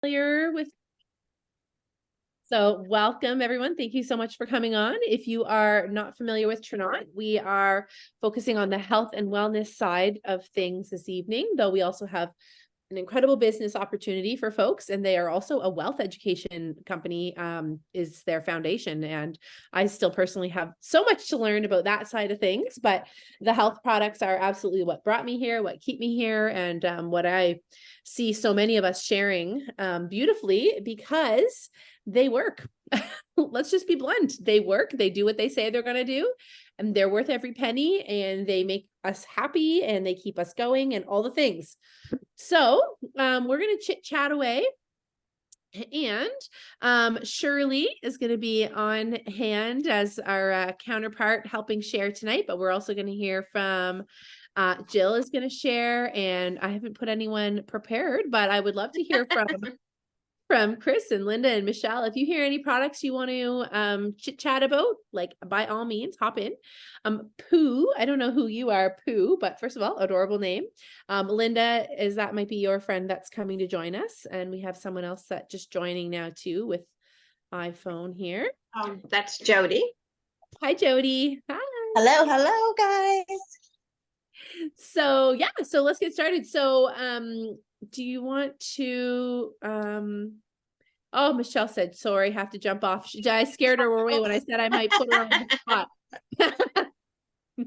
familiar with. So welcome everyone. Thank you so much for coming on. If you are not familiar with Tranont, we are focusing on the health and wellness side of things this evening, though we also have an incredible business opportunity for folks, and they are also a wealth education company, is their foundation. And I still personally have so much to learn about that side of things, but the health products are absolutely what brought me here, what keep me here, and what I see so many of us sharing beautifully, because they work. Let's just be blunt. They work. They do what they say they're going to do, and they're worth every penny, and they make us happy, and they keep us going, and all the things. So we're going to chit chat away, and Shirley is going to be on hand as our counterpart helping share tonight, but we're also going to hear from Jill is going to share, and I haven't put anyone prepared, but I would love to hear from Chris and Linda and Michelle. If you hear any products you want to chit chat about, like, by all means, hop in. Pooh, I don't know who you are, Pooh, but first of all, adorable name. Linda, that might be your friend that's coming to join us. And we have someone else that just joining now too with iPhone here. That's Jody. Hi, Jody. Hi. Hello, guys. So yeah, so let's get started. So do you want to oh, Michelle said, sorry, have to jump off. I scared her away when I said I might put her on the spot.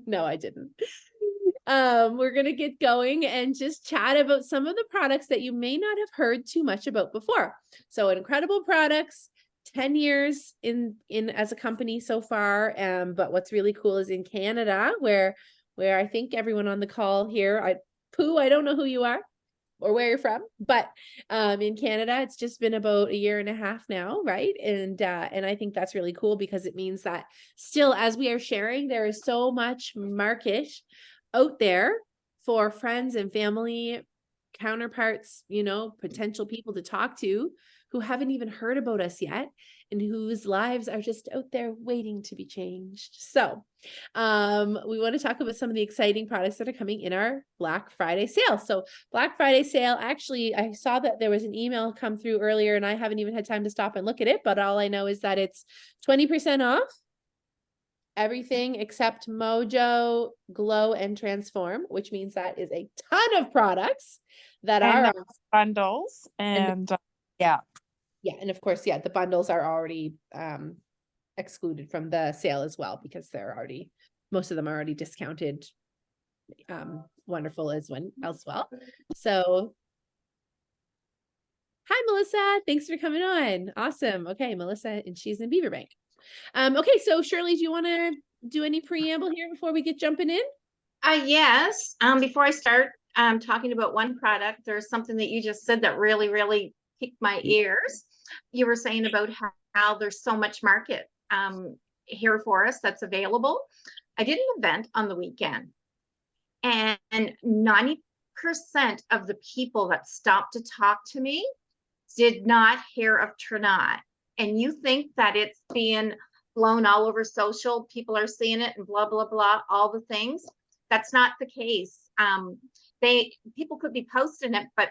No, I didn't. We're going to get going and just chat about some of the products that you may not have heard too much about before. So incredible products, 10 years in as a company so far. But what's really cool is in Canada, where I think everyone on the call here, Pooh, I don't know who you are or where you're from, but in Canada, it's just been about a year and a half now, right? And I think that's really cool, because it means that still, as we are sharing, there is so much market out there for friends and family counterparts, potential people to talk to who haven't even heard about us yet, and whose lives are just out there waiting to be changed. So we want to talk about some of the exciting products that are coming in our Black Friday sale. So Black Friday sale, actually, I saw that there was an email come through earlier, and I haven't even had time to stop and look at it, but all I know is that it's 20% off everything except Mojo, Glow, and Transform, which means that is a ton of products that are bundles, and yeah. Yeah. And of course, the bundles are already excluded from the sale as well, because most of them are already discounted. Wonderful as well. So hi, Melissa. Thanks for coming on. Awesome. Okay, Melissa, and she's in Beaverbank. Okay, so Shirley, do you want to do any preamble here before we get jumping in? Yes. Before I start talking about one product, there's something that you just said that really, really piqued my ears. You were saying about how there's so much market here for us that's available. I did an event on the weekend, and 90% of the people that stopped to talk to me did not hear of Tranont. And you think that it's being blown all over social, people are seeing it and blah, blah, blah, all the things. That's not the case. People could be posting it, but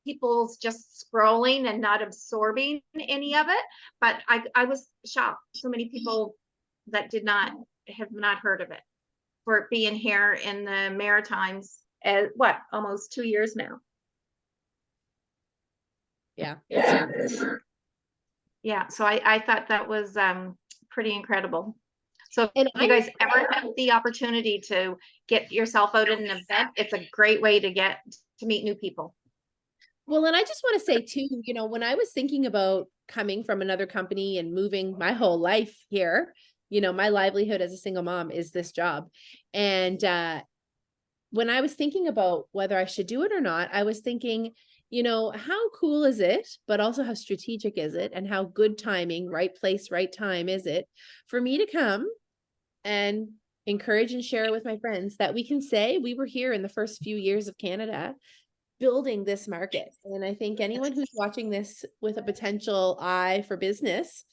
people's just scrolling and not absorbing any of it. But I was shocked. So many people that have not heard of it, for it being here in the Maritimes almost 2 years now. Yeah. Yeah. So I thought that was pretty incredible. So if you guys ever have the opportunity to get yourself out at an event, it's a great way to meet new people. Well, and I just want to say too, when I was thinking about coming from another company and moving my whole life here, my livelihood as a single mom is this job. And when I was thinking about whether I should do it or not, I was thinking, how cool is it, but also how strategic is it, and how good timing, right place, right time is it for me to come and encourage and share with my friends that we can say we were here in the first few years of Canada building this market. And I think anyone who's watching this with a potential eye for business,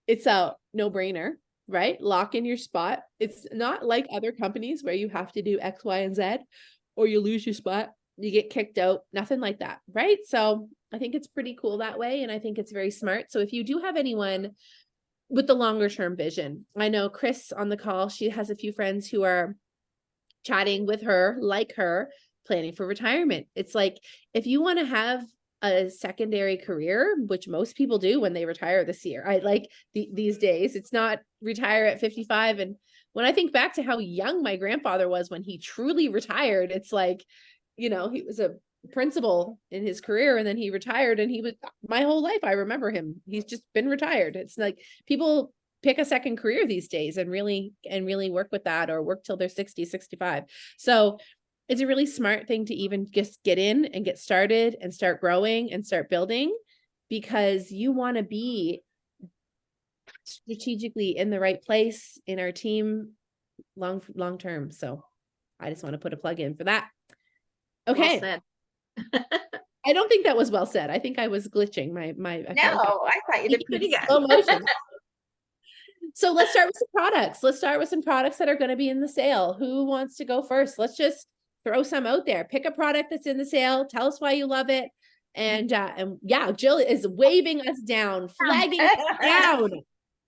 it's a no-brainer, right? Lock in your spot. It's not like other companies where you have to do X, Y, and Z, or you lose your spot, you get kicked out, nothing like that, right? So I think it's pretty cool that way. And I think it's very smart. So if you do have anyone with the longer term vision, I know Chris on the call, she has a few friends who are chatting with her, like her, planning for retirement. It's like, if you want to have a secondary career, which most people do when they retire this year, I like these days, it's not retire at 55. And when I think back to how young my grandfather was when he truly retired, it's like, he was a principal in his career and then he retired, and he was, my whole life I remember him. He's just been retired. It's like people pick a second career these days and really work with that, or work till they're 60, 65. So it's a really smart thing to even just get in and get started and start growing and start building, because you want to be strategically in the right place in our team long term. So I just want to put a plug in for that. Okay. Well said. I don't think that was well said. I think I was glitching I felt like I thought you did pretty good. slow motion. So let's start with some products. Let's start with some products that are going to be in the sale. Who wants to go first? Let's just throw some out there. Pick a product that's in the sale. Tell us why you love it. And yeah, Jill is waving us down, flagging us down.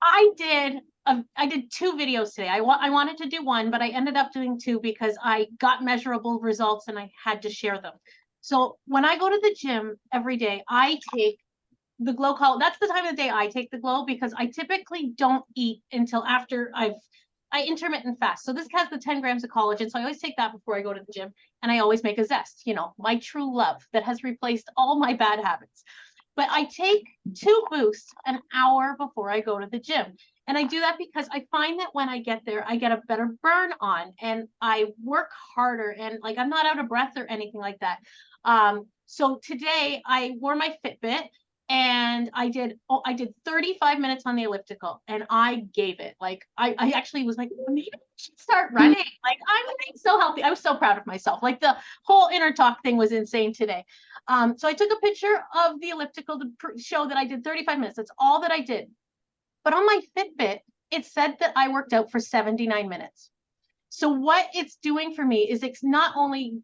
I did 2 videos today. I wanted to do one, but I ended up doing 2 because I got measurable results and I had to share them. So when I go to the gym every day, I take the Glow Collagen. That's the time of the day I take the Glow, because I typically don't eat until after I intermittent fast. So this has the 10 grams of collagen. So I always take that before I go to the gym, and I always make a zest, my true love that has replaced all my bad habits. But I take 2 boosts an hour before I go to the gym. And I do that because I find that when I get there, I get a better burn on and I work harder, and like, I'm not out of breath or anything like that. So today I wore my Fitbit, and I did 35 minutes on the elliptical, and I gave it. Like, I actually was like, maybe I should start running. Like, I'm so healthy. I was so proud of myself. Like, the whole inner talk thing was insane today. So I took a picture of the elliptical to show that I did 35 minutes. That's all that I did. But on my Fitbit, it said that I worked out for 79 minutes. So what it's doing for me is it's not only,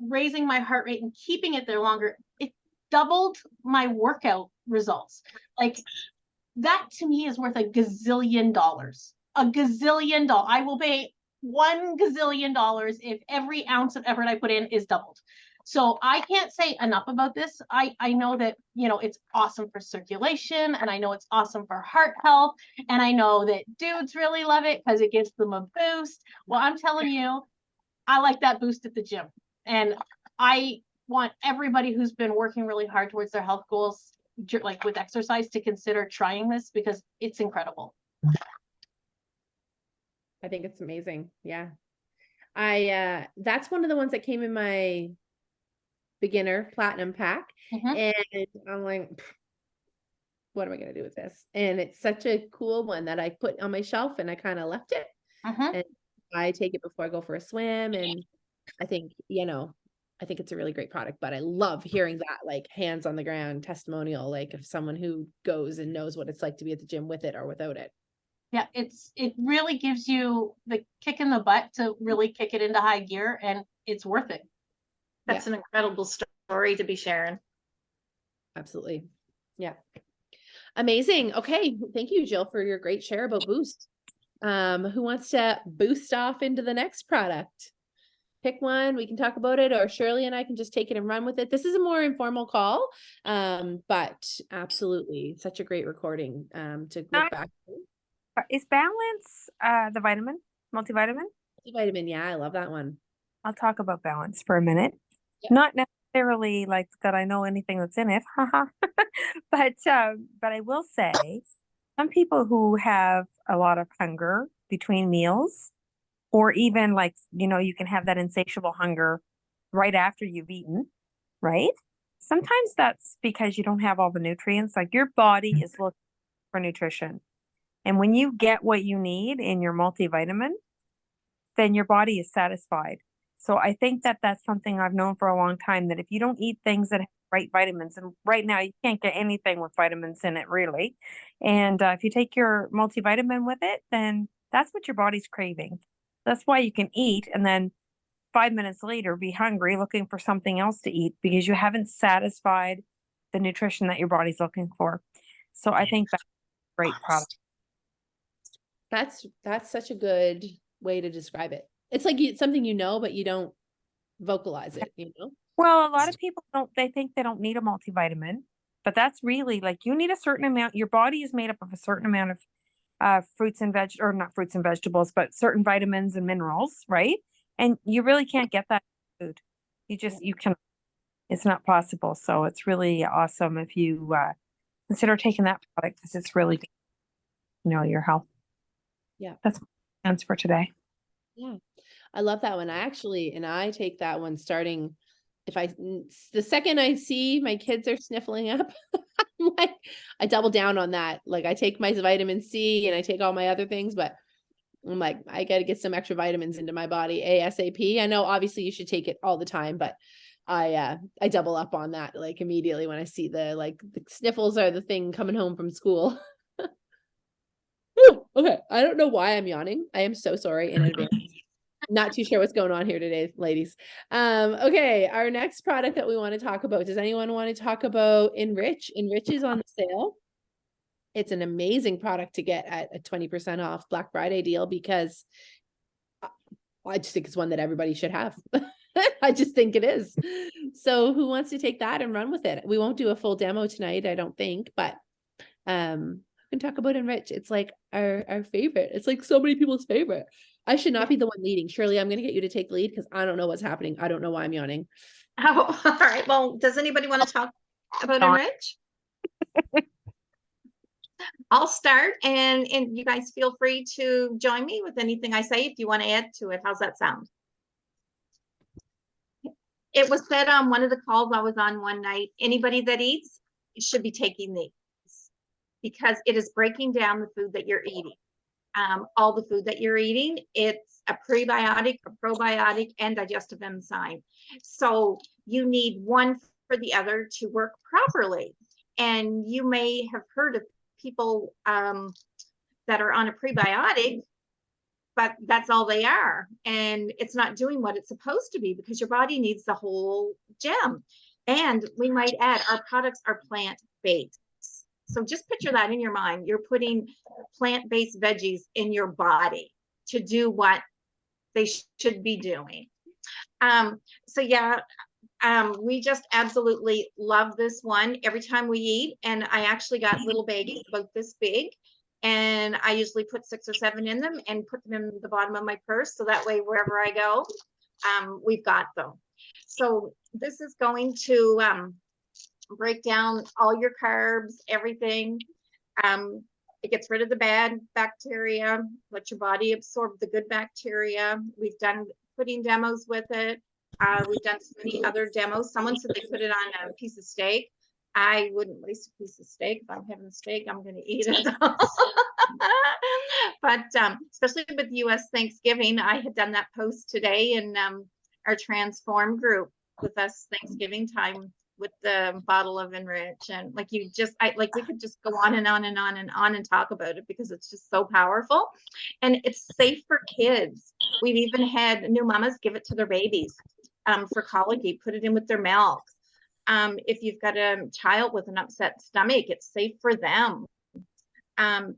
raising my heart rate and keeping it there longer, it doubled my workout results. Like, that to me is worth $1 gazillion. $1 gazillion. I will pay $1 gazillion if every ounce of effort I put in is doubled. So I can't say enough about this. I know that, it's awesome for circulation, and I know it's awesome for heart health. And I know that dudes really love it because it gives them a boost. Well, I'm telling you, I like that boost at the gym. And I want everybody who's been working really hard towards their health goals, like with exercise, to consider trying this, because it's incredible. I think it's amazing. Yeah. That's one of the ones that came in my beginner platinum pack. And I'm like, what am I going to do with this? And it's such a cool one that I put on my shelf, and I kind of left it. And I take it before I go for a swim. And I think, I think it's a really great product, but I love hearing that, like, hands on the ground testimonial, like, of someone who goes and knows what it's like to be at the gym with it or without it. Yeah, it really gives you the kick in the butt to really kick it into high gear, and it's worth it. That's an incredible story to be sharing. Absolutely. Yeah. Amazing. Okay. Thank you, Jill, for your great share about Boost. Who wants to boost off into the next product? Pick one. We can talk about it, or Shirley and I can just take it and run with it. This is a more informal call, but absolutely such a great recording to look back. Is Balance the vitamin, multivitamin? Multivitamin, yeah, I love that one. I'll talk about Balance for a minute. Yeah. Not necessarily like that I know anything that's in it, but I will say, some people who have a lot of hunger between meals, or even like, you can have that insatiable hunger right after you've eaten, right? Sometimes that's because you don't have all the nutrients. Like, your body is looking for nutrition. And when you get what you need in your multivitamin, then your body is satisfied. So I think that that's something I've known for a long time, that if you don't eat things that have right vitamins, and right now you can't get anything with vitamins in it, really. And if you take your multivitamin with it, then that's what your body's craving. That's why you can eat and then 5 minutes later be hungry looking for something else to eat, because you haven't satisfied the nutrition that your body's looking for. So I think that's a great product. That's such a good way to describe it. It's like something you know, but you don't vocalize it, you know? Well, a lot of people they think they don't need a multivitamin, but that's really like you need a certain amount. Your body is made up of a certain amount of fruits and or not fruits and vegetables, but certain vitamins and minerals, right? And you really can't get that in food. You can, it's not possible. So it's really awesome if you consider taking that product because it's really good, your health. Yeah. That's my plans for today. Yeah. I love that one. I take that one starting the second I see my kids are sniffling up, I'm like, I double down on that. Like I take my vitamin C and I take all my other things, but I'm like, I got to get some extra vitamins into my body ASAP. I know obviously you should take it all the time, but I double up on that like immediately when I see the sniffles are the thing coming home from school. Okay. I don't know why I'm yawning. I am so sorry in advance. Not too sure what's going on here today, ladies. Okay, our next product that we want to talk about. Does anyone want to talk about Enrich? Enrich is on sale. It's an amazing product to get at a 20% off Black Friday deal because I just think it's one that everybody should have. I just think it is. So who wants to take that and run with it? We won't do a full demo tonight, I don't think, but we can talk about Enrich. It's like our favorite. It's like so many people's favorite. I should not be the one leading. Shirley, I'm going to get you to take the lead because I don't know what's happening. I don't know why I'm yawning. Oh, all right. Well, does anybody want to talk about Enrich? I'll start and you guys feel free to join me with anything I say if you want to add to it. How's that sound? It was said on one of the calls I was on one night, anybody that eats should be taking these because it is breaking down the food that you're eating. All the food that you're eating, it's a prebiotic, a probiotic, and digestive enzyme. So you need one for the other to work properly. And you may have heard of people that are on a prebiotic, but that's all they are. And it's not doing what it's supposed to be because your body needs the whole gem. And we might add, our products are plant-based. So just picture that in your mind. You're putting plant-based veggies in your body to do what they should be doing. So yeah, we just absolutely love this one every time we eat. And I actually got little baggies about this big. And I usually put 6 or 7 in them and put them in the bottom of my purse. So that way, wherever I go, we've got them. So this is going to break down all your carbs, everything. It gets rid of the bad bacteria, let your body absorb the good bacteria. We've done pudding demos with it. We've done so many other demos. Someone said they put it on a piece of steak. I wouldn't waste a piece of steak. If I'm having steak, I'm going to eat it. But especially with US Thanksgiving, I had done that post today in our Transform group with us Thanksgiving time with the bottle of Enrich. And like we could just go on and on and on and on and talk about it because it's just so powerful and it's safe for kids. We've even had new mamas give it to their babies for colicky, put it in with their milk. If you've got a child with an upset stomach, it's safe for them.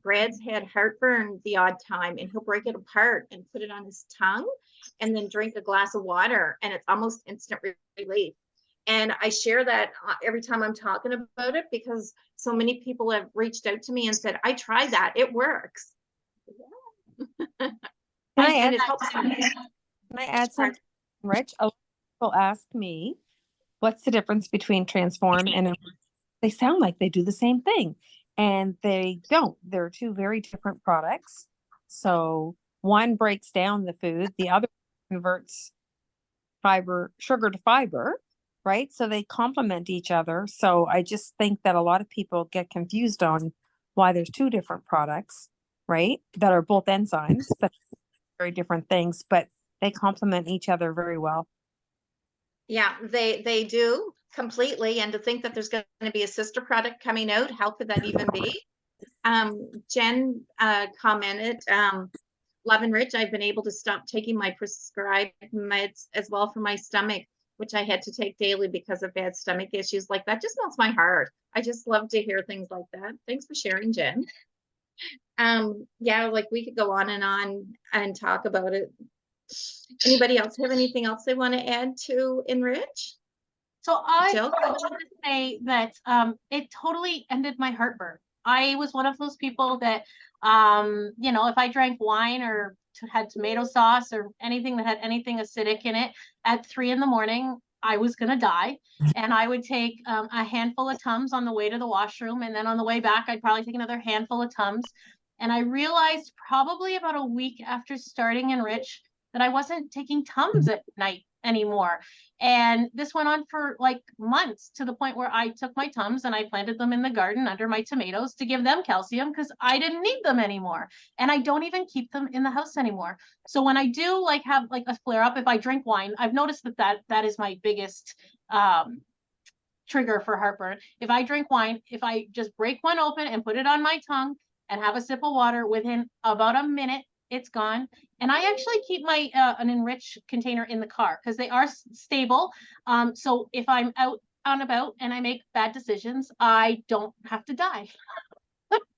Brad's had heartburn the odd time and he'll break it apart and put it on his tongue and then drink a glass of water and it's almost instant relief. And I share that every time I'm talking about it because so many people have reached out to me and said, I tried that. It works. Can I add something, Rich? A lot of people ask me, what's the difference between Transform and they sound like they do the same thing. And they don't. They're two very different products. So one breaks down the food, the other converts sugar to fiber, right? So they complement each other. So I just think that a lot of people get confused on why there's two different products, right? That are both enzymes, but very different things, but they complement each other very well. Yeah, they do completely. And to think that there's going to be a sister product coming out, how could that even be? Jen commented, Love Enrich, I've been able to stop taking my prescribed meds as well for my stomach. which I had to take daily because of bad stomach issues. Like that just melts my heart. I just love to hear things like that. Thanks for sharing, Jen. Yeah, like we could go on and talk about it. Anybody else have anything else they want to add to Enrich? So I Jill? want to say that it totally ended my heartburn. I was one of those people that you know, if I drank wine or had tomato sauce or anything that had anything acidic in it at 3 a.m, I was gonna die. And I would take a handful of Tums on the way to the washroom, and then on the way back, I'd probably take another handful of Tums. And I realized probably about a week after starting Enrich that I wasn't taking Tums at night anymore. And this went on for like months, to the point where I took my Tums and I planted them in the garden under my tomatoes to give them calcium, because I didn't need them anymore. And I don't even keep them in the house anymore. So when I do like have like a flare up, if I drink wine, I've noticed that is my biggest trigger for heartburn. If I drink wine, if I just break one open and put it on my tongue and have a sip of water, within about a minute, it's gone. And I actually keep my an Enrich container in the car because they are stable. So if I'm out and about and I make bad decisions, I don't have to die.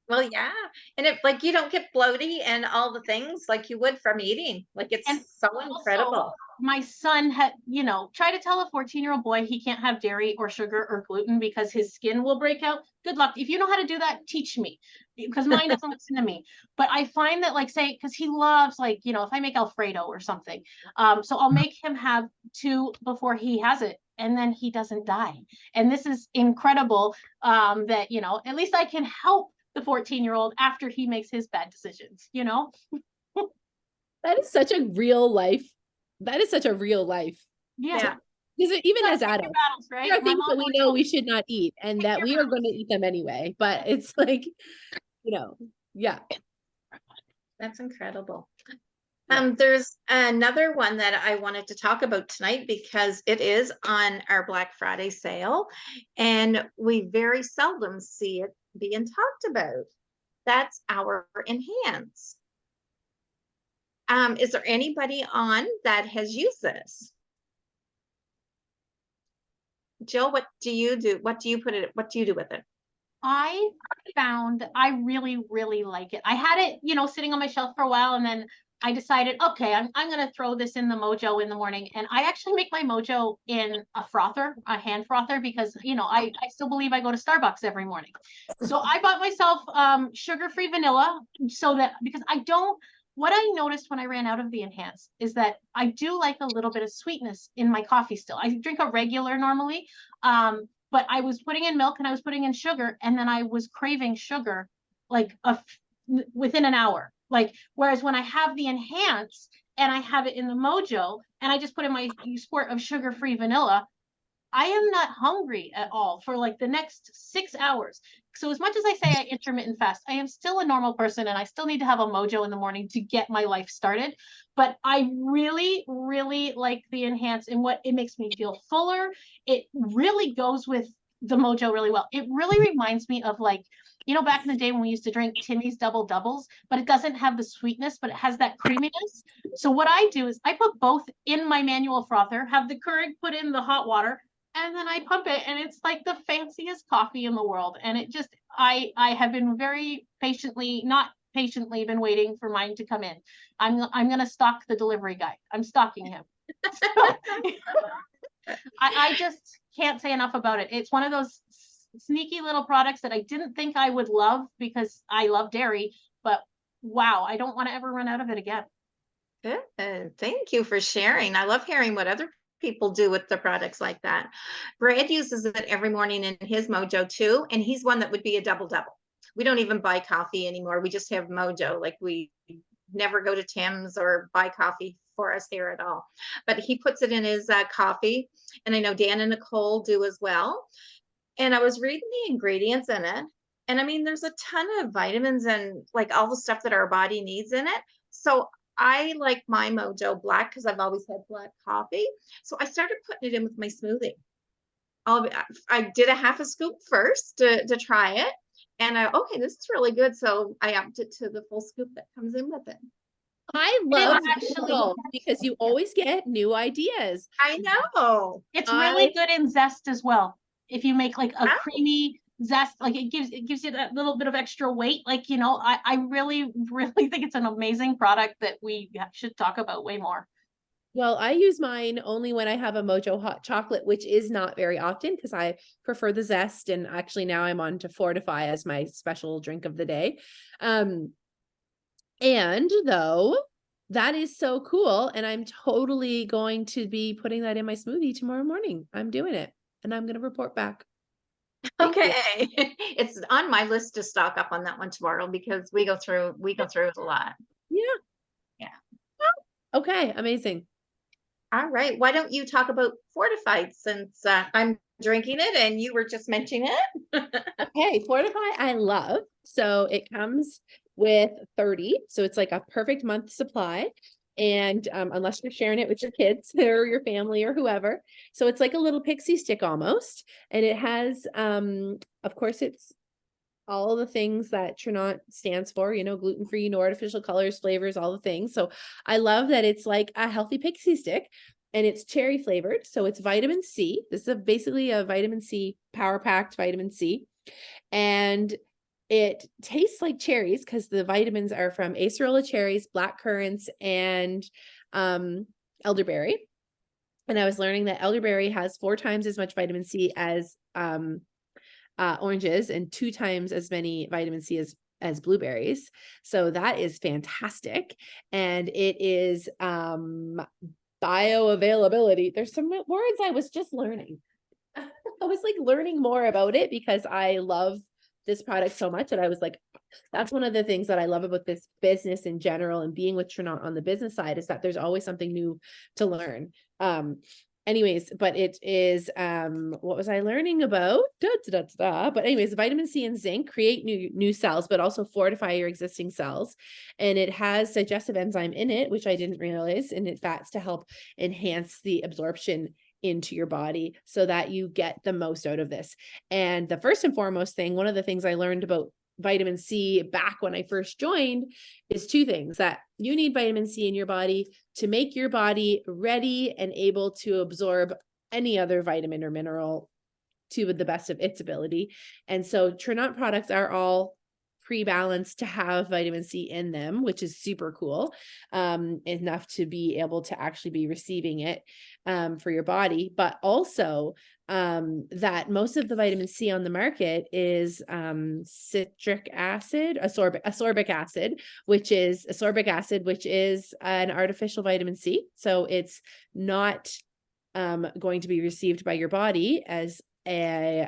Well, yeah. And if like you don't get bloaty and all the things like you would from eating, like it's And so also, incredible. my son had, you know, try to tell a 14-year-old boy he can't have dairy or sugar or gluten because his skin will break out. Good luck. If you know how to do that, teach me, because mine doesn't listen to me. But I find that, like, say, because he loves, like, you know, if I make Alfredo or something, so I'll make him have 2 before he has it, and then he doesn't die. And this is incredible, that, you know, at least I can help the 14-year-old after he makes his bad decisions, you know? That is such a real life. That is such a real life. Yeah. Because even Gotta as pick your adults, battles, right? there are My things mom that we always know told we me, should not eat and pick that your we are going to battles. eat them anyway. But it's like, you know, yeah. That's incredible. Yeah. There's another one that I wanted to talk about tonight because it is on our Black Friday sale and we very seldom see it being talked about. That's our Enhance. Is there anybody on that has used this? Jill, what do you do? What do you put it? What do you do with it? I found I really, really like it. I had it, you know, sitting on my shelf for a while, and then I decided, okay, I'm gonna throw this in the Mojo in the morning. And I actually make my Mojo in a frother, a hand frother, because, you know, I still believe I go to Starbucks every morning. So I bought myself sugar-free vanilla, so that, because I don't, what I noticed when I ran out of the Enhance is that I do like a little bit of sweetness in my coffee still. I drink a regular normally. But I was putting in milk and I was putting in sugar, and then I was craving sugar like within an hour. Like, whereas when I have the Enhance and I have it in the Mojo and I just put in my squirt of sugar-free vanilla, I am not hungry at all for like the next 6 hours. So as much as I say I intermittent fast, I am still a normal person and I still need to have a Mojo in the morning to get my life started. But I really, really like the Enhance, and what it makes me feel fuller. It really goes with the Mojo really well. It really reminds me of, like, you know, back in the day when we used to drink Timmy's double doubles, but it doesn't have the sweetness, but it has that creaminess. So what I do is I put both in my manual frother, have the Keurig put in the hot water, and then I pump it, and it's like the fanciest coffee in the world. And it just, I have been very patiently, not patiently, been waiting for mine to come in. I'm gonna stalk the delivery guy. I'm stalking him. I just can't say enough about it. It's one of those sneaky little products that I didn't think I would love because I love dairy, but wow, I don't want to ever run out of it again. Good. Thank you for sharing. I love hearing what other people do with the products like that. Brad uses it every morning in his Mojo too, and he's one that would be a double double. We don't even buy coffee anymore. We just have Mojo. Like, we never go to Tim's or buy coffee for us here at all. But he puts it in his coffee, and I know Dan and Nicole do as well. And I was reading the ingredients in it, and I mean, there's a ton of vitamins and like all the stuff that our body needs in it. So I like my Mojo black because I've always had black coffee. So I started putting it in with my smoothie. I did a half a scoop first to try it. And okay, this is really good. So I upped it to the full scoop that comes in with it. I love actually- vegetables because you always get new ideas. I know. It's I- really good in zest as well. If you make like a Oh. creamy zest, like it gives you that little bit of extra weight. Like, you know, I really, really think it's an amazing product that we should talk about way more. Well, I use mine only when I have a Mojo hot chocolate, which is not very often because I prefer the zest. And actually now I'm on to Fortify as my special drink of the day. And though that is so cool, and I'm totally going to be putting that in my smoothie tomorrow morning. I'm doing it and I'm going to report back. Thank you. Okay. It's on my list to stock up on that one tomorrow because we go through it a lot. Yeah. Yeah. Okay. Amazing. All right. Why don't you talk about Fortified since I'm drinking it and you were just mentioning it? Okay. Fortify, I love. So it comes with 30. So it's like a perfect month supply. And unless you're sharing it with your kids or your family or whoever. So it's like a little pixie stick almost. And it has, of course, it's all the things that Tranont stands for, you know, gluten-free, no artificial colors, flavors, all the things. So I love that it's like a healthy pixie stick and it's cherry flavored. So it's vitamin C. This is basically a vitamin C, power packed vitamin C. And it tastes like cherries because the vitamins are from acerola cherries, black currants, and elderberry. And I was learning that elderberry has 4 times as much vitamin C as oranges and 2 times as many vitamin C as blueberries. So that is fantastic. And it is bioavailability. There's some words I was just learning. I was like learning more about it because I love this product so much that I was like, that's one of the things that I love about this business in general and being with Tranont on the business side is that there's always something new to learn. Anyways, but it is what was I learning about? But anyways, vitamin C and zinc create new cells, but also fortify your existing cells. And it has digestive enzyme in it, which I didn't realize, and that's to help enhance the absorption into your body so that you get the most out of this. And the first and foremost thing, one of the things I learned about vitamin C back when I first joined is 2 things: that you need vitamin C in your body to make your body ready and able to absorb any other vitamin or mineral to the best of its ability. And so Tranont products are all pre-balanced to have vitamin C in them, which is super cool, enough to be able to actually be receiving it for your body, but also that most of the vitamin C on the market is ascorbic acid, which is an artificial vitamin C. So it's not going to be received by your body as a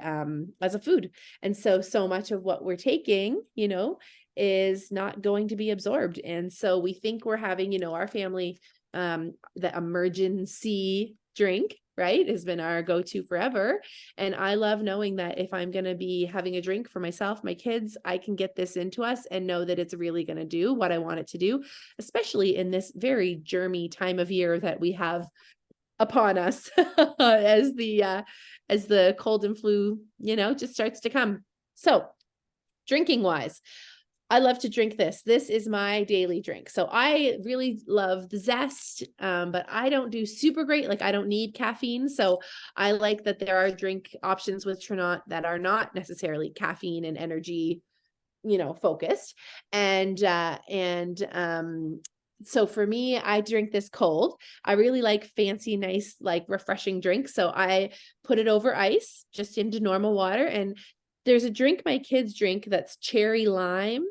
food. And so much of what we're taking, you know, is not going to be absorbed. And so we think we're having, you know, our family, the emergency drink, right, has been our go-to forever. And I love knowing that if I'm going to be having a drink for myself, my kids, I can get this into us and know that it's really going to do what I want it to do, especially in this very germy time of year that we have upon us as the cold and flu, you know, just starts to come. So drinking wise, I love to drink this. This is my daily drink. So I really love the zest, but I don't do super great. Like I don't need caffeine. So I like that there are drink options with Tranont that are not necessarily caffeine and energy, you know, focused. So for me, I drink this cold. I really like fancy, nice, like refreshing drinks. So I put it over ice, just into normal water. And there's a drink my kids drink that's cherry lime.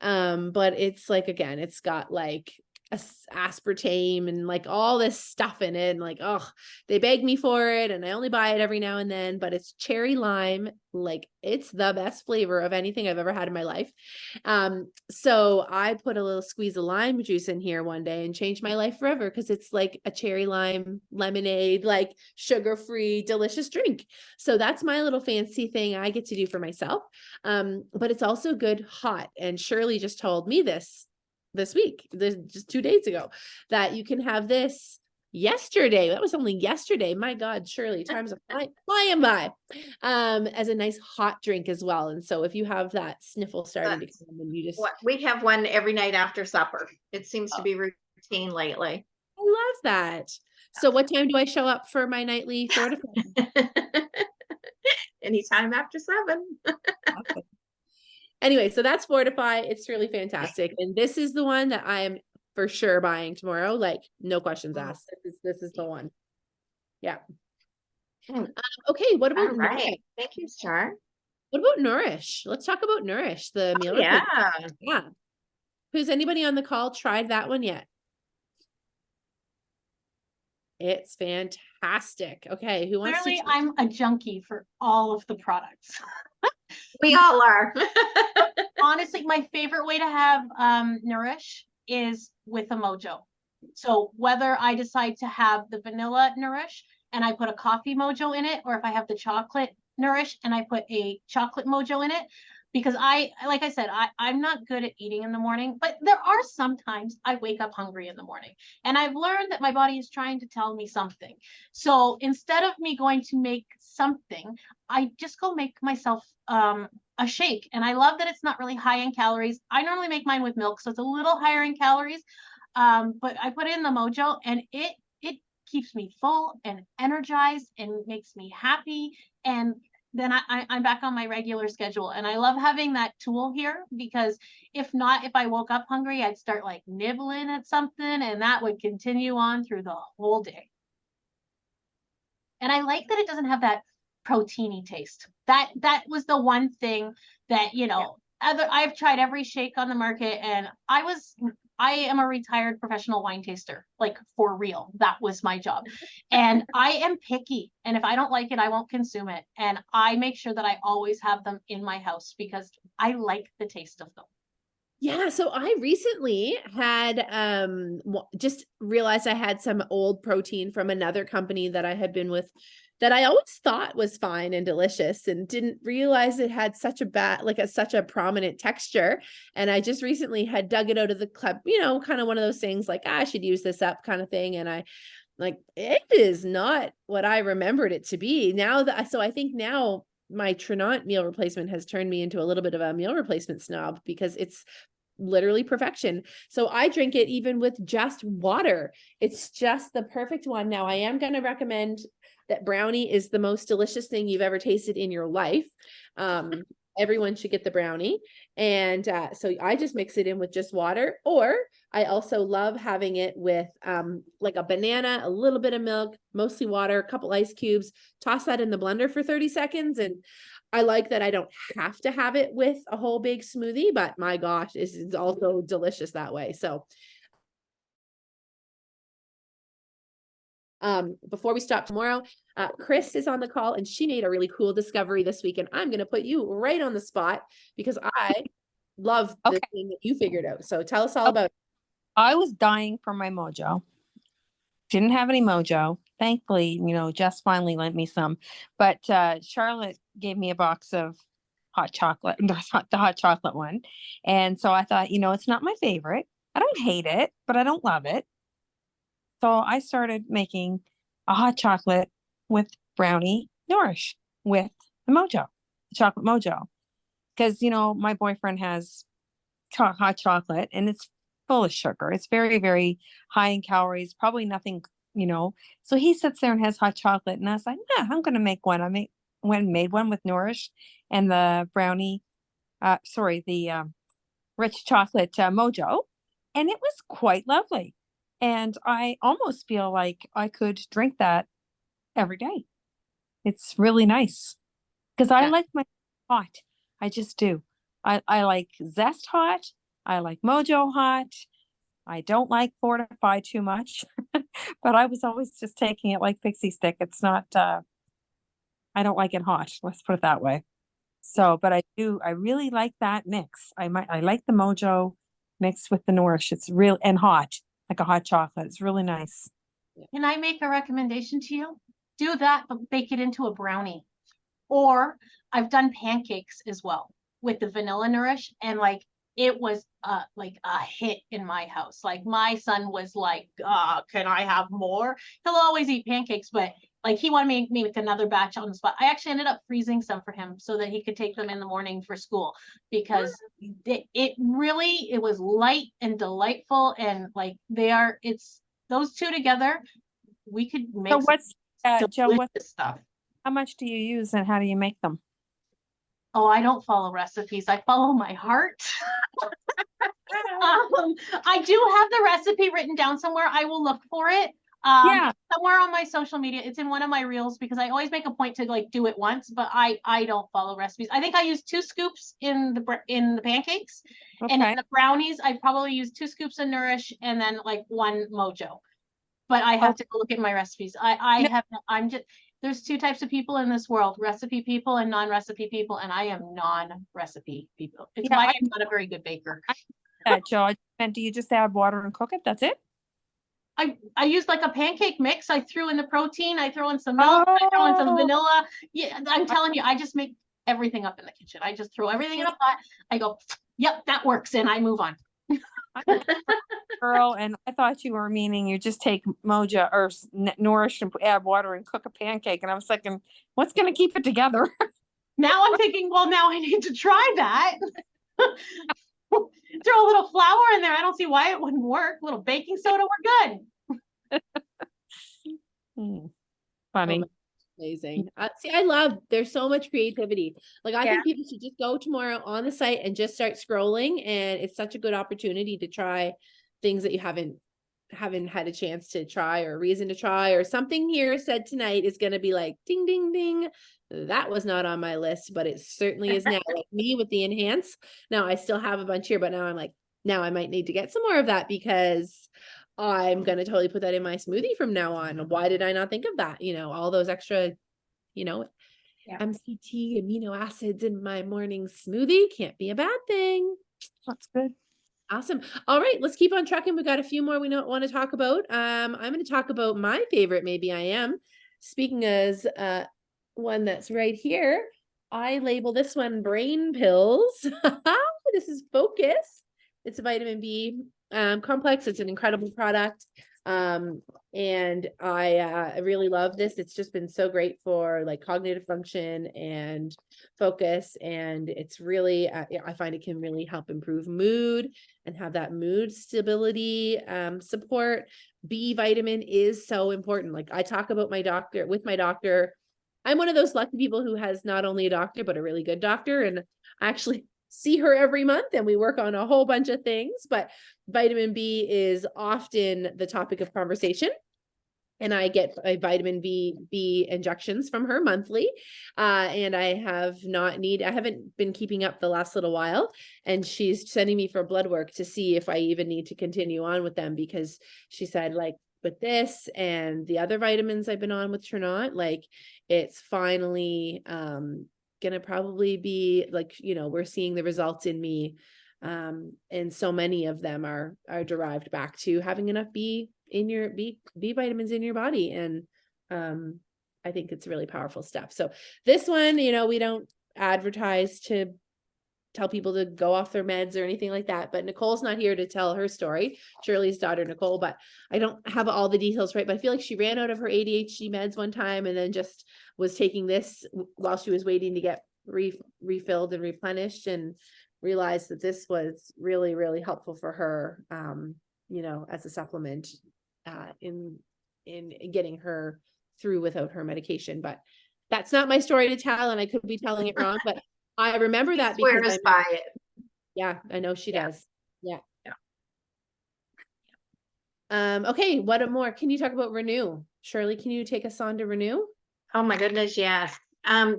But it's like, again, it's got like aspartame and like all this stuff in it. And like, oh, they beg me for it. And I only buy it every now and then, but it's cherry lime. Like it's the best flavor of anything I've ever had in my life. So I put a little squeeze of lime juice in here one day and changed my life forever. Cause it's like a cherry lime lemonade, like sugar-free, delicious drink. So that's my little fancy thing I get to do for myself. But it's also good hot. And Shirley just told me this week, just 2 days ago, that you can have this yesterday. That was only yesterday. My God, Shirley, time's flying by. As a nice hot drink as well. And so if you have that sniffle starting to come, and you just What we have one every night after supper. It seems to be routine lately. I love that. So what time do I show up for my nightly fortifying? Anytime after 7. Anyway, so that's Fortify. It's really fantastic. And this is the one that I am for sure buying tomorrow. Like, no questions asked. This is the one. Yeah. Okay, what All about right. Nourish? Thank you, Char. What about Nourish? Let's talk about Nourish, the meal replacement. Yeah. Yeah. Who's anybody on the call tried that one yet? It's fantastic. Okay, who wants Clearly, to? I'm a junkie for all of the products. We all are. Honestly, my favorite way to have Nourish is with a mojo. So whether I decide to have the vanilla Nourish and I put a coffee mojo in it, or if I have the chocolate Nourish and I put a chocolate mojo in it, because like I said, I'm not good at eating in the morning, but there are sometimes I wake up hungry in the morning, and I've learned that my body is trying to tell me something. So instead of me going to make something, I just go make myself a shake. And I love that it's not really high in calories. I normally make mine with milk, so it's a little higher in calories. But I put it in the mojo, and it keeps me full and energized and makes me happy. And then I'm back on my regular schedule. And I love having that tool here, because if I woke up hungry, I'd start like nibbling at something, and that would continue on through the whole day. And I like that it doesn't have that proteiny taste. That was the one thing that, I've tried every shake on the market, and I am a retired professional wine taster, like for real. That was my job. And I am picky. And if I don't like it, I won't consume it. And I make sure that I always have them in my house because I like the taste of them. Yeah, so I recently had just realized I had some old protein from another company that I had been with that I always thought was fine and delicious, and didn't realize it had such a prominent texture. And I just recently had dug it out of the club, kind of one of those things like, I should use this up kind of thing. And I like, it is not what I remembered it to be. So I think now my Tranont meal replacement has turned me into a little bit of a meal replacement snob, because it's literally perfection. So I drink it even with just water. It's just the perfect one. Now I am going to recommend that brownie is the most delicious thing you've ever tasted in your life. Everyone should get the brownie. And so I just mix it in with just water, or I also love having it with like a banana, a little bit of milk, mostly water, a couple ice cubes, toss that in the blender for 30 seconds. And I like that I don't have to have it with a whole big smoothie, but my gosh, it's also delicious that way. So before we stop tomorrow, Chris is on the call, and she made a really cool discovery this week, and I'm going to put you right on the spot because I love the thing that you figured out. So tell us all about it. I was dying for my mojo. Didn't have any mojo. Thankfully, Jess finally lent me some. But Charlotte gave me a box of hot chocolate, the hot chocolate one. And so I thought, it's not my favorite. I don't hate it, but I don't love it. So I started making a hot chocolate with brownie Nourish with the chocolate mojo. Because, my boyfriend has hot chocolate, and it's full of sugar. It's very, very high in calories, probably nothing, So he sits there and has hot chocolate, and I was like, yeah, I'm going to make one. I went and made one with Nourish and the brownie, the rich chocolate mojo, and it was quite lovely. And I almost feel like I could drink that every day. It's really nice because I like my hot. I just do. I like zest hot. I like mojo hot. I don't like Fortify too much, but I was always just taking it like Pixie Stick. It's not, I don't like it hot. Let's put it that way. So, but I really like that mix. I like the mojo mixed with the Nourish. It's real and hot, like a hot chocolate. It's really nice. Can I make a recommendation to you? Do that, but bake it into a brownie. Or I've done pancakes as well with the vanilla Nourish, and like it was like a hit in my house. Like my son was like, can I have more? He'll always eat pancakes, but like he wanted me to make another batch on the spot. I actually ended up freezing some for him so that he could take them in the morning for school, because it was light and delightful, and like it's those two together, we could make So what's Joe, delicious stuff. how much do you use and how do you make them? Oh, I don't follow recipes. I follow my heart. I do have the recipe written down somewhere. I will look for it. Yeah. Somewhere on my social media. It's in one of my reels, because I always make a point to like do it once, but I don't follow recipes. I think I use 2 scoops in the pancakes, and in Okay. the brownies, I probably use 2 scoops of Nourish and then like 1 Mojo. But I have to go look at my recipes. I'm just, there's 2 types of people in this world: recipe people and non-recipe people, and I am non-recipe people. It's Yeah, why I'm not a very good baker. Joe, and do you just add water and cook it? That's it? I used like a pancake mix. I threw in the protein, I throw in some milk, I throw in some vanilla. Yeah, I'm telling you, I just make everything up in the kitchen. I just throw everything in a pot. I go, yep, that works, and I move on. Girl, and I thought you were meaning you just take Moja or Nourish and add water and cook a pancake, and I was thinking, what's going to keep it together? Now I'm thinking, well, now I need to try that. Throw a little flour in there. I don't see why it wouldn't work. A little baking soda, we're good. Funny. Oh, amazing. See, there's so much creativity. Like I think people should just go tomorrow on the site and just start scrolling, and it's such a good opportunity to try things that you haven't had a chance to try or a reason to try, or something here said tonight is going to be like ding ding ding, that was not on my list, but it certainly is now. Like me with the enhance, now I still have a bunch here, but now I'm like, now I might need to get some more of that, because I'm going to totally put that in my smoothie from now on. Why did I not think of that? All those extra, MCT amino acids in my morning smoothie can't be a bad thing. That's good. Awesome. All right, let's keep on trucking. We got a few more we don't want to talk about. I'm going to talk about my favorite. Maybe I am. Speaking as one that's right here, I label this one brain pills. This is Focus. It's a vitamin B complex. It's an incredible product. And I really love this. It's just been so great for like cognitive function and focus. And it's really, I find it can really help improve mood and have that mood stability, support. B vitamin is so important. Like I talk about with my doctor. I'm one of those lucky people who has not only a doctor, but a really good doctor. And I actually see her every month and we work on a whole bunch of things, but vitamin B is often the topic of conversation. And I get vitamin B injections from her monthly. And I haven't been keeping up the last little while, and she's sending me for blood work to see if I even need to continue on with them, because she said, like, with this and the other vitamins I've been on with Tranont, like it's finally, gonna probably be like, we're seeing the results in me. And so many of them are derived back to having enough B vitamins in your body. And I think it's really powerful stuff. So this one, we don't advertise to tell people to go off their meds or anything like that, but Nicole's not here to tell her story, Shirley's daughter Nicole, but I don't have all the details right, but I feel like she ran out of her ADHD meds one time and then just was taking this while she was waiting to get refilled and replenished, and realized that this was really, really helpful for her, as a supplement, in getting her through without her medication. But that's not my story to tell, and I could be telling it wrong, but I remember that because swears by it. Yeah, I know she does. Yeah. Yeah. Okay, what more? Can you talk about Renew? Shirley, can you take us on to Renew? Oh my goodness, yes.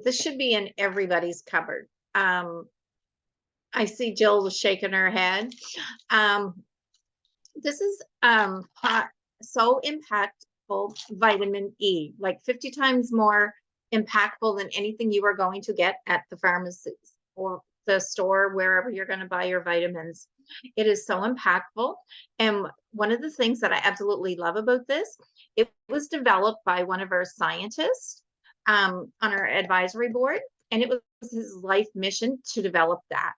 This should be in everybody's cupboard. I see Jill shaking her head. This is so impactful vitamin E, like 50 times more impactful than anything you are going to get at the pharmacy or the store, wherever you're going to buy your vitamins. It is so impactful. And one of the things that I absolutely love about this, it was developed by one of our scientists on our advisory board, and it was his life mission to develop that.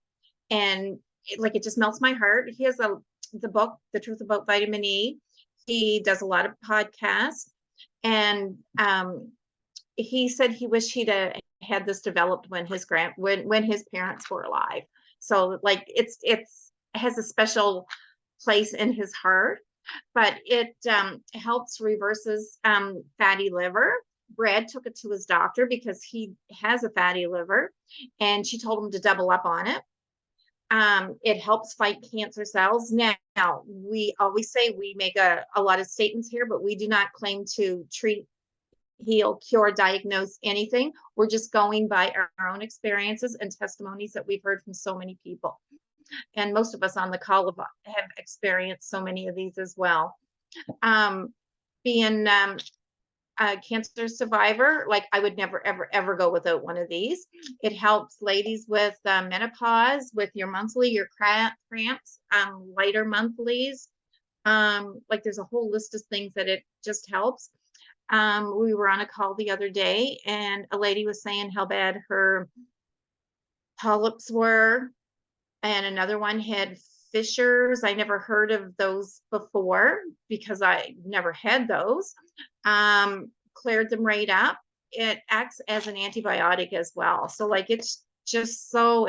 And it just melts my heart. He has the book, The Truth About Vitamin E. He does a lot of podcasts, and he said he wished he'd had this developed when his when his parents were alive. So like it has a special place in his heart, but it helps reverses fatty liver. Brad took it to his doctor because he has a fatty liver, and she told him to double up on it. It helps fight cancer cells. Now, we always say we make a lot of statements here, but we do not claim to treat, heal, cure, diagnose anything. We're just going by our own experiences and testimonies that we've heard from so many people. And most of us on the call have experienced so many of these as well. Being a cancer survivor, like I would never, ever, ever go without one of these. It helps ladies with menopause, with your monthly, your cramps, lighter monthlies. Like there's a whole list of things that it just helps. We were on a call the other day, and a lady was saying how bad her polyps were, and another one had fissures. I never heard of those before because I never had those. Cleared them right up. It acts as an antibiotic as well. So like it's just so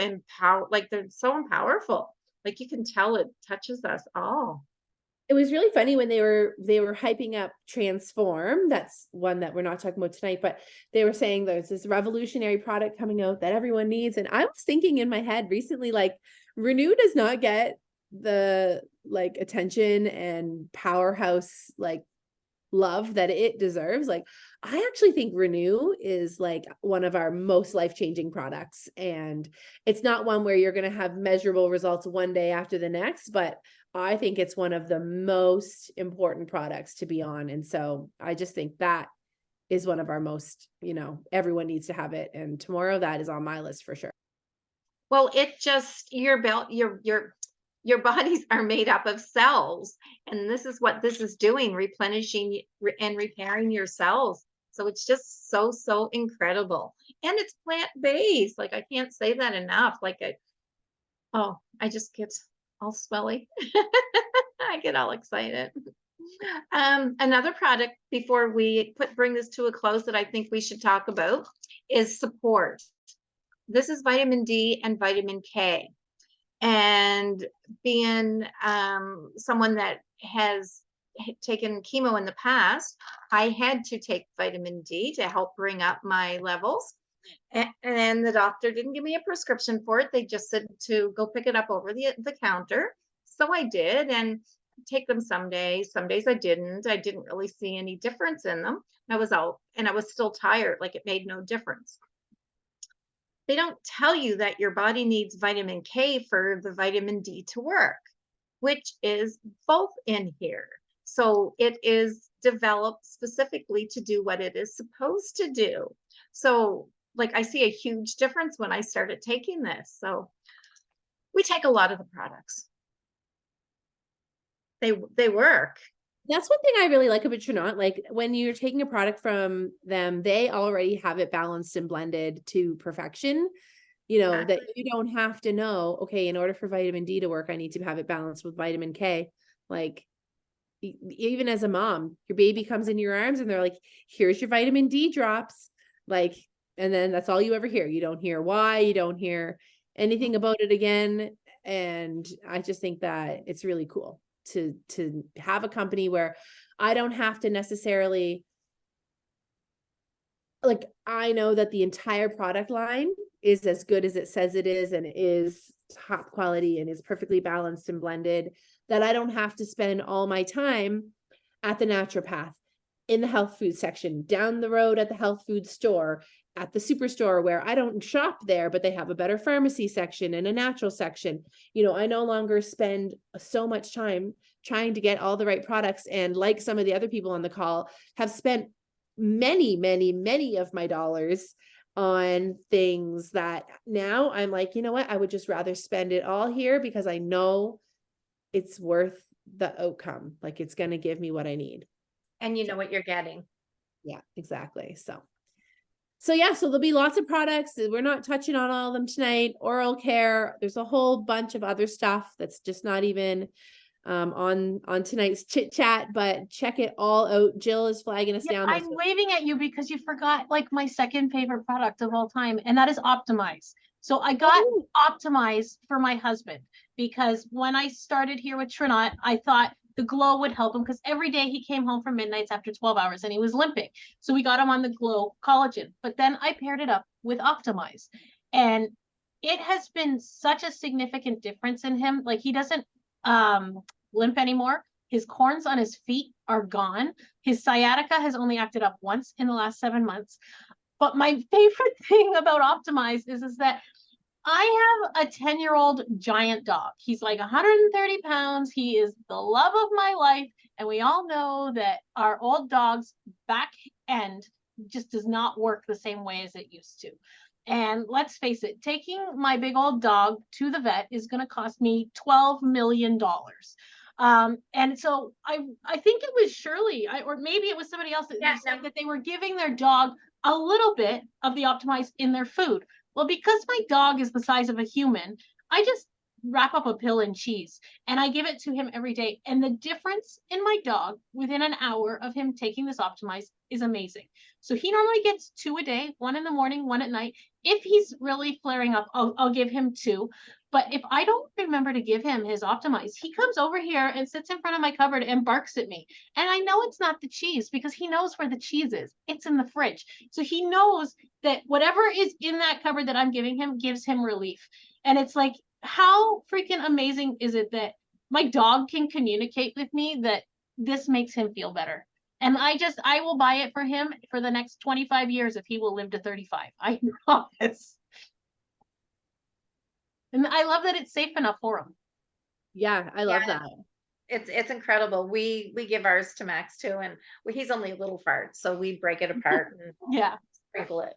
like they're so powerful. Like you can tell it touches us all. It was really funny when they were hyping up Transform. That's one that we're not talking about tonight, but they were saying there's this revolutionary product coming out that everyone needs. And I was thinking in my head recently, like Renew does not get the like attention and powerhouse like love that it deserves. Like I actually think Renew is like one of our most life-changing products, and it's not one where you're going to have measurable results one day after the next, but I think it's one of the most important products to be on. And so I just think that is one of our most, everyone needs to have it. And tomorrow that is on my list for sure. Well, it just, your bodies are made up of cells, and this is what this is doing, replenishing and repairing your cells. So it's just so, so incredible. And it's plant-based. Like I can't say that enough. Like I just get all swelly. I get all excited. Another product before we bring this to a close that I think we should talk about is Support. This is vitamin D and vitamin K. And being someone that has taken chemo in the past, I had to take vitamin D to help bring up my levels. And the doctor didn't give me a prescription for it. They just said to go pick it up over the counter. So I did, and take them some days I didn't really see any difference in them. I was out and I was still tired, like it made no difference. They don't tell you that your body needs vitamin K for the vitamin D to work, which is both in here. So it is developed specifically to do what it is supposed to do. So like I see a huge difference when I started taking this. So we take a lot of the products. They work. That's one thing I really like about Tranont. Like when you're taking a product from them, they already have it balanced and blended to perfection. That you don't have to know, okay, in order for vitamin D to work, I need to have it balanced with vitamin K. Like even as a mom, your baby comes in your arms and they're like, here's your vitamin D drops. Like, and then that's all you ever hear. You don't hear why, you don't hear anything about it again. And I just think that it's really cool to have a company where I don't have to necessarily, like, I know that the entire product line is as good as it says it is, and it is top quality and is perfectly balanced and blended, that I don't have to spend all my time at the naturopath, in the health food section, down the road at the health food store, at the superstore where I don't shop there, but they have a better pharmacy section and a natural section. I no longer spend so much time trying to get all the right products. And like some of the other people on the call, have spent many, many, many of my dollars on things that now I'm like, you know what? I would just rather spend it all here because I know it's worth the outcome. Like it's going to give me what I need. And you know what you're getting. Yeah, exactly. So So yeah, so there'll be lots of products. We're not touching on all of them tonight. Oral care. There's a whole bunch of other stuff that's just not even on tonight's chit chat, but check it all out. Jill is flagging us down. I'm waving at you because you forgot like my second favorite product of all time, and that is Optimize. So I got Optimize for my husband because when I started here with Tranont, I thought the Glow would help him because every day he came home from midnights after 12 hours and he was limping. So we got him on the Glow collagen, but then I paired it up with Optimize, and it has been such a significant difference in him. Like he doesn't limp anymore. His corns on his feet are gone. His sciatica has only acted up once in the last 7 months. But my favorite thing about Optimize is that I have a 10-year-old giant dog. He's like 130 pounds. He is the love of my life. And we all know that our old dog's back end just does not work the same way as it used to. And let's face it, taking my big old dog to the vet is going to cost me $12 million. And so I think it was Shirley, or maybe it was somebody else that said that they were giving their dog a little bit of the Optimize in their food. Well, because my dog is the size of a human, I just wrap up a pill in cheese and I give it to him every day. And the difference in my dog within an hour of him taking this Optimize is amazing. So he normally gets 2 a day, 1 in the morning, 1 at night. If he's really flaring up, I'll give him 2. But if I don't remember to give him his Optimize, he comes over here and sits in front of my cupboard and barks at me. And I know it's not the cheese because he knows where the cheese is. It's in the fridge. So he knows that whatever is in that cupboard that I'm giving him gives him relief. And it's like, how freaking amazing is it that my dog can communicate with me that this makes him feel better? And I will buy it for him for the next 25 years if he will live to 35. I promise. And I love that it's safe enough for him. Yeah, I love that. It's incredible. We give ours to Max too, and he's only a little fart, so we break it apart and sprinkle it.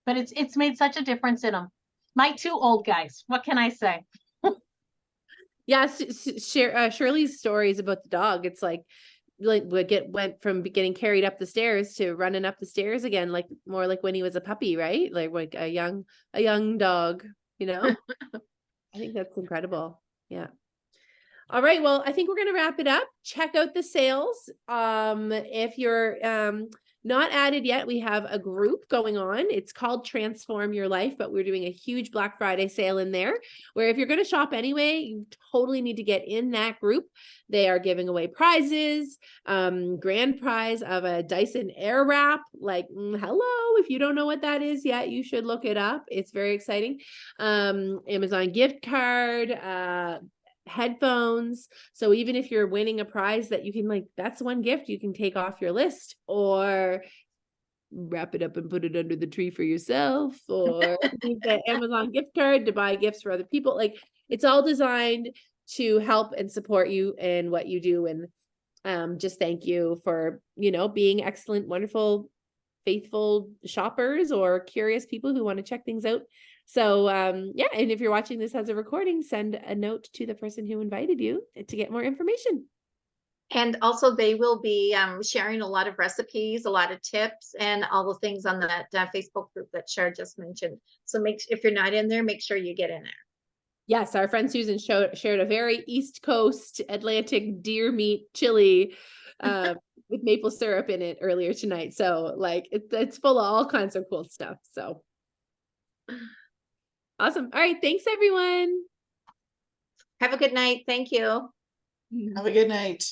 But it's made such a difference in him. My 2 old guys. What can I say? Yeah, Shirley's stories about the dog. It's like went from getting carried up the stairs to running up the stairs again, like more like when he was a puppy, right? Like a young dog, you know. I think that's incredible. Yeah. All right. Well, I think we're going to wrap it up. Check out the sales. If you're not added yet, we have a group going on. It's called Transform Your Life, but we're doing a huge Black Friday sale in there where if you're going to shop anyway, you totally need to get in that group. They are giving away prizes, grand prize of a Dyson Airwrap. Like, hello, if you don't know what that is yet, you should look it up. It's very exciting. Amazon gift card, headphones. So even if you're winning a prize that you can that's one gift you can take off your list or wrap it up and put it under the tree for yourself, or use the Amazon gift card to buy gifts for other people. Like it's all designed to help and support you in what you do. And just thank you for, being excellent, wonderful, faithful shoppers or curious people who want to check things out. So, and if you're watching this as a recording, send a note to the person who invited you to get more information. And also they will be sharing a lot of recipes, a lot of tips, and all the things on that Facebook group that Char just mentioned. So if you're not in there, make sure you get in there. Yes, our friend Susan shared a very East Coast Atlantic deer meat chili with maple syrup in it earlier tonight. So it's full of all kinds of cool stuff. So awesome. All right. Thanks, everyone. Have a good night. Thank you. Have a good night.